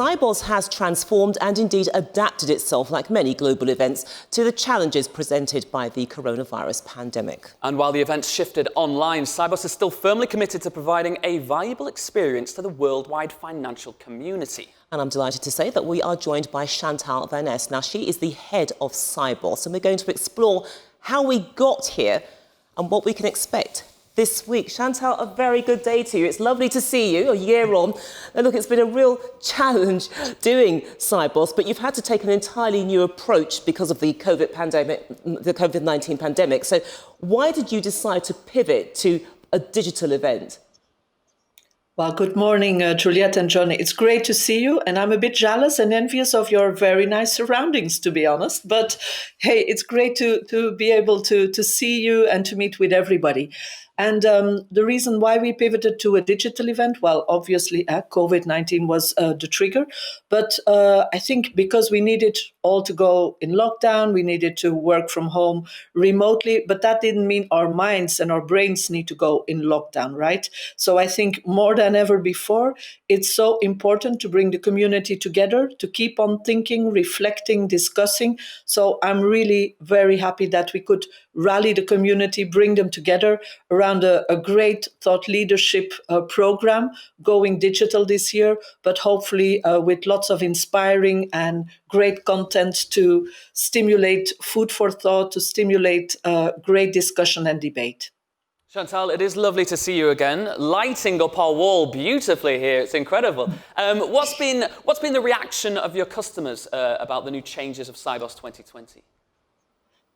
Sibos has transformed and indeed adapted itself, like many global events, to the challenges presented by the coronavirus pandemic. And while the event shifted online, Sibos is still firmly committed to providing a valuable experience to the worldwide financial community. And I'm delighted to say that we are joined by Chantal Van Es. Now, she is the head of Sibos, and we're going to explore how we got here and what we can expect this week. Chantal, a very good day to you. It's lovely to see you a year on. And look, it's been a real challenge doing Sibos, but you've had to take an entirely new approach because of the COVID-19 pandemic. So why did you decide to pivot to a digital event? Well, good morning, Juliette and Johnny. It's great to see you, and I'm a bit jealous and envious of your very nice surroundings, to be honest. But hey, it's great to be able to see you and to meet with everybody. And the reason why we pivoted to a digital event, well, obviously, COVID-19 was the trigger. But I think because we needed all to go in lockdown, we needed to work from home remotely, but that didn't mean our minds and our brains need to go in lockdown, right? So I think more than ever before, it's so important to bring the community together, to keep on thinking, reflecting, discussing. So I'm really very happy that we could rally the community, bring them together around a great thought leadership program going digital this year, but hopefully with lots of inspiring and great content to stimulate food for thought, to stimulate great discussion and debate. Chantal, it is lovely to see you again, lighting up our wall beautifully here. It's incredible. What's been the reaction of your customers about the new changes of Sibos 2020?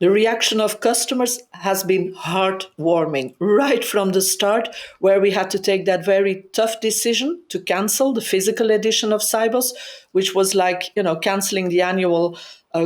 The reaction of customers has been heartwarming right from the start, where we had to take that very tough decision to cancel the physical edition of Sibos, which was like, canceling the annual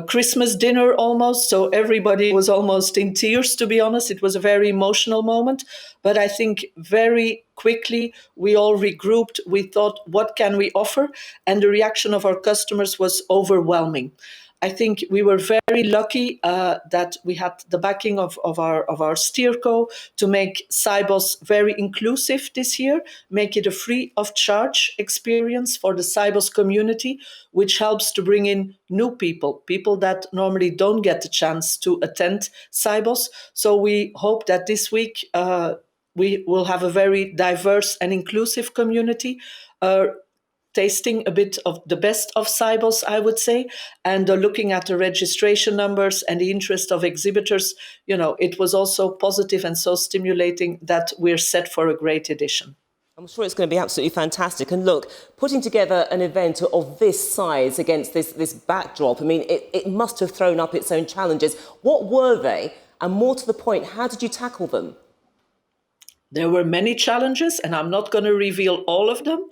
Christmas dinner almost. So everybody was almost in tears, to be honest. It was a very emotional moment. But I think very quickly we all regrouped. We thought, what can we offer? And the reaction of our customers was overwhelming. I think we were very lucky that we had the backing of our steerco to make Sibos very inclusive this year, make it a free of charge experience for the Sibos community, which helps to bring in new people that normally don't get the chance to attend Sibos. So we hope that this week we will have a very diverse and inclusive community, tasting a bit of the best of Sibos, I would say, and looking at the registration numbers and the interest of exhibitors, it was also positive and so stimulating that we're set for a great edition. I'm sure it's going to be absolutely fantastic. And look, putting together an event of this size against this backdrop, I mean, it must have thrown up its own challenges. What were they? And more to the point, how did you tackle them? There were many challenges, and I'm not going to reveal all of them,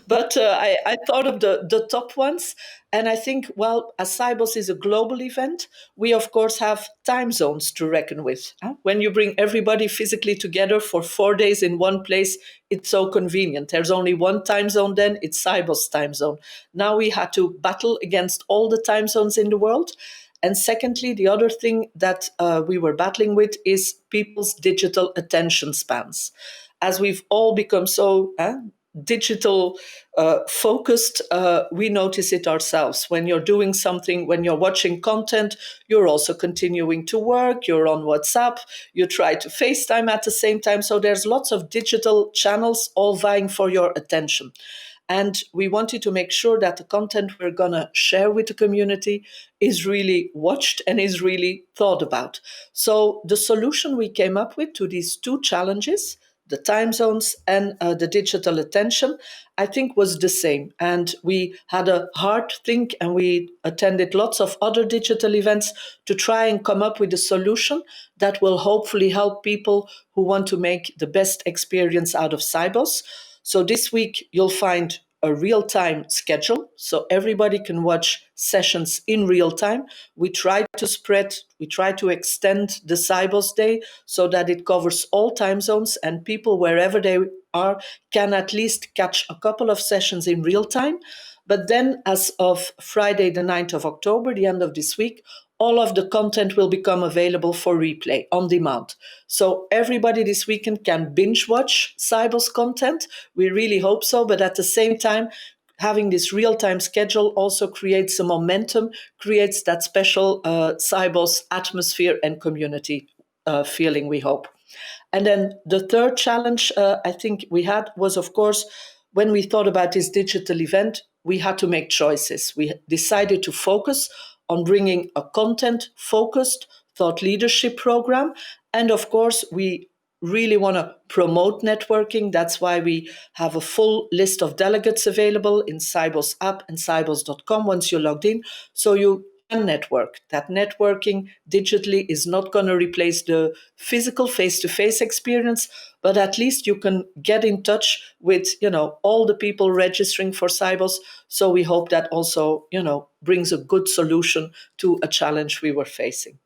but I thought of the top ones. And I think, well, as Sibos is a global event, we, of course, have time zones to reckon with. When you bring everybody physically together for 4 days in one place, it's so convenient. There's only one time zone then, it's Sibos time zone. Now we had to battle against all the time zones in the world. And secondly, the other thing that we were battling with is people's digital attention spans. As we've all become so digital focused, we notice it ourselves. When you're doing something, when you're watching content, you're also continuing to work, you're on WhatsApp, you try to FaceTime at the same time. So there's lots of digital channels all vying for your attention. And we wanted to make sure that the content we're going to share with the community is really watched and is really thought about. So the solution we came up with to these two challenges, the time zones and the digital attention, I think was the same. And we had a hard think and we attended lots of other digital events to try and come up with a solution that will hopefully help people who want to make the best experience out of Sibos. So this week, you'll find a real-time schedule, so everybody can watch sessions in real time. We try to extend the Sibos Day so that it covers all time zones and people wherever they are can at least catch a couple of sessions in real time. But then as of Friday, the 9th of October, the end of this week, all of the content will become available for replay on demand. So everybody this weekend can binge watch Sibos content. We really hope so, but at the same time, having this real-time schedule also creates a momentum, creates that special Sibos atmosphere and community feeling, we hope. And then the third challenge I think we had was, of course, when we thought about this digital event, we had to make choices. We decided to focus on bringing a content-focused thought leadership program. And of course, we really want to promote networking. That's why we have a full list of delegates available in Sibos app and sibos.com once you're logged in. So you can network. That networking digitally is not going to replace the physical face-to-face experience, but at least you can get in touch with, all the people registering for Sibos. So we hope that also, brings a good solution to a challenge we were facing.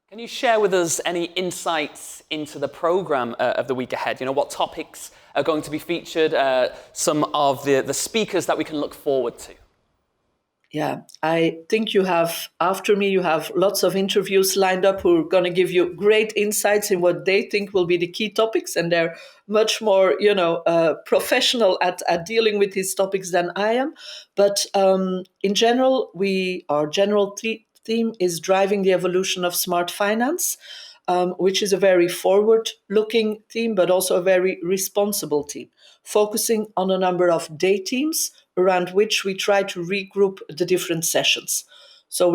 Can you share with us any insights into the program of the week ahead? What topics are going to be featured, some of the speakers that we can look forward to? Yeah, I think after me, you have lots of interviews lined up who are going to give you great insights in what they think will be the key topics. And they're much more, professional at dealing with these topics than I am. But in general, our general theme is driving the evolution of smart finance, which is a very forward-looking theme, but also a very responsible theme, focusing on a number of day teams around which we try to regroup the different sessions. So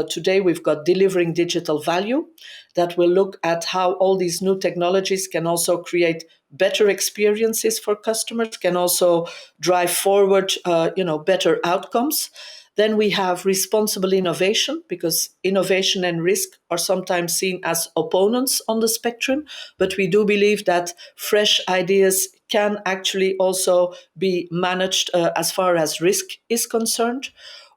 today we've got delivering digital value that will look at how all these new technologies can also create better experiences for customers, can also drive forward, better outcomes. Then we have responsible innovation, because innovation and risk are sometimes seen as opponents on the spectrum, but we do believe that fresh ideas can actually also be managed as far as risk is concerned.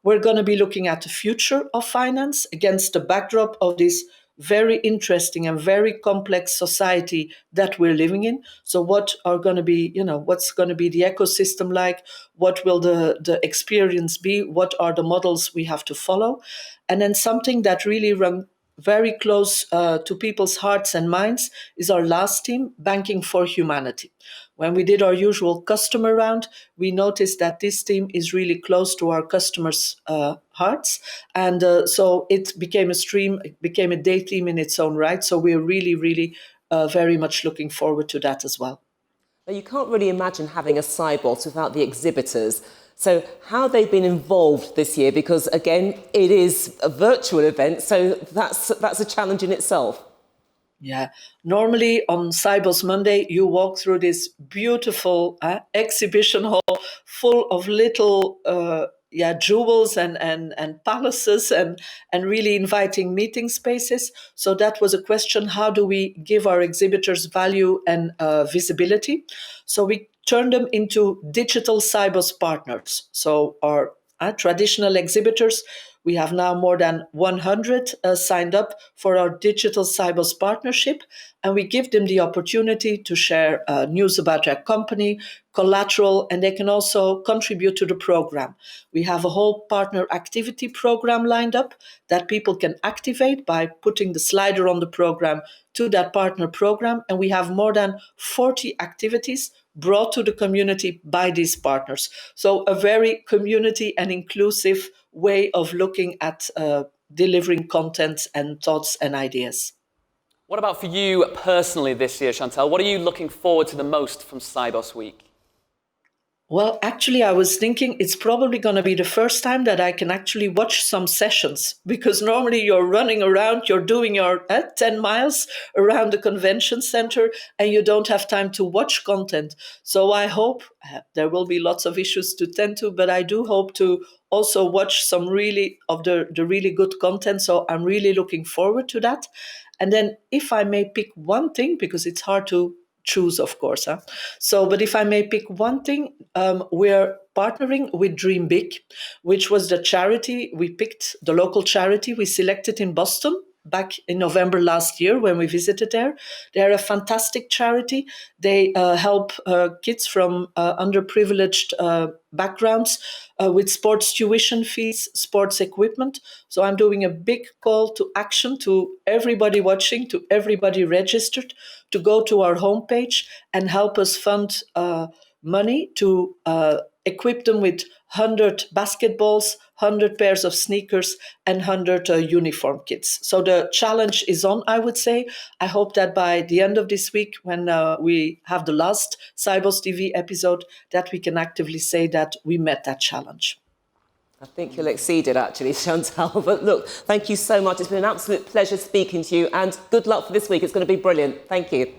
We're going to be looking at the future of finance against the backdrop of this very interesting and very complex society that we're living in. So what's going to be the ecosystem like? What will the experience be? What are the models we have to follow? And then something that really run very close to people's hearts and minds is our last team, Banking for Humanity. When we did our usual customer round, we noticed that this team is really close to our customers' hearts. And so it became a day theme in its own right. So we're really, really very much looking forward to that as well. Now, you can't really imagine having a Sibos without the exhibitors. So how they've been involved this year, because again, it is a virtual event, so that's a challenge in itself. Yeah, normally on Sibos Monday, you walk through this beautiful exhibition hall full of little jewels and palaces and really inviting meeting spaces. So that was a question: how do we give our exhibitors value and visibility? So we turned them into digital Sibos partners. So our traditional exhibitors, we have now more than 100 signed up for our digital Sibos partnership, and we give them the opportunity to share news about their company, collateral, and they can also contribute to the program. We have a whole partner activity program lined up that people can activate by putting the slider on the program to that partner program, and we have more than 40 activities brought to the community by these partners. So a very community and inclusive way of looking at delivering content and thoughts and ideas. What about for you personally this year, Chantal? What are you looking forward to the most from Sibos Week? Well, actually, I was thinking it's probably going to be the first time that I can actually watch some sessions, because normally you're running around, you're doing your 10 miles around the convention center, and you don't have time to watch content. So I hope there will be lots of issues to tend to, but I do hope to also watch some really of the really good content. So I'm really looking forward to that. And then if I may pick one thing, because it's hard to choose, of course. But if I may pick one thing, we're partnering with Dream Big, which was the charity we picked, the local charity we selected in Boston back in November last year when we visited there. They're a fantastic charity. They help kids from underprivileged backgrounds with sports tuition fees, sports equipment. So I'm doing a big call to action to everybody watching, to everybody registered, to go to our homepage and help us fund money to equip them with 100 basketballs, 100 pairs of sneakers, and 100 uniform kits. So the challenge is on, I would say. I hope that by the end of this week, when we have the last Sibos TV episode, that we can actively say that we met that challenge. I think you'll exceed it, actually, Chantal. But look, thank you so much. It's been an absolute pleasure speaking to you, and good luck for this week. It's going to be brilliant. Thank you.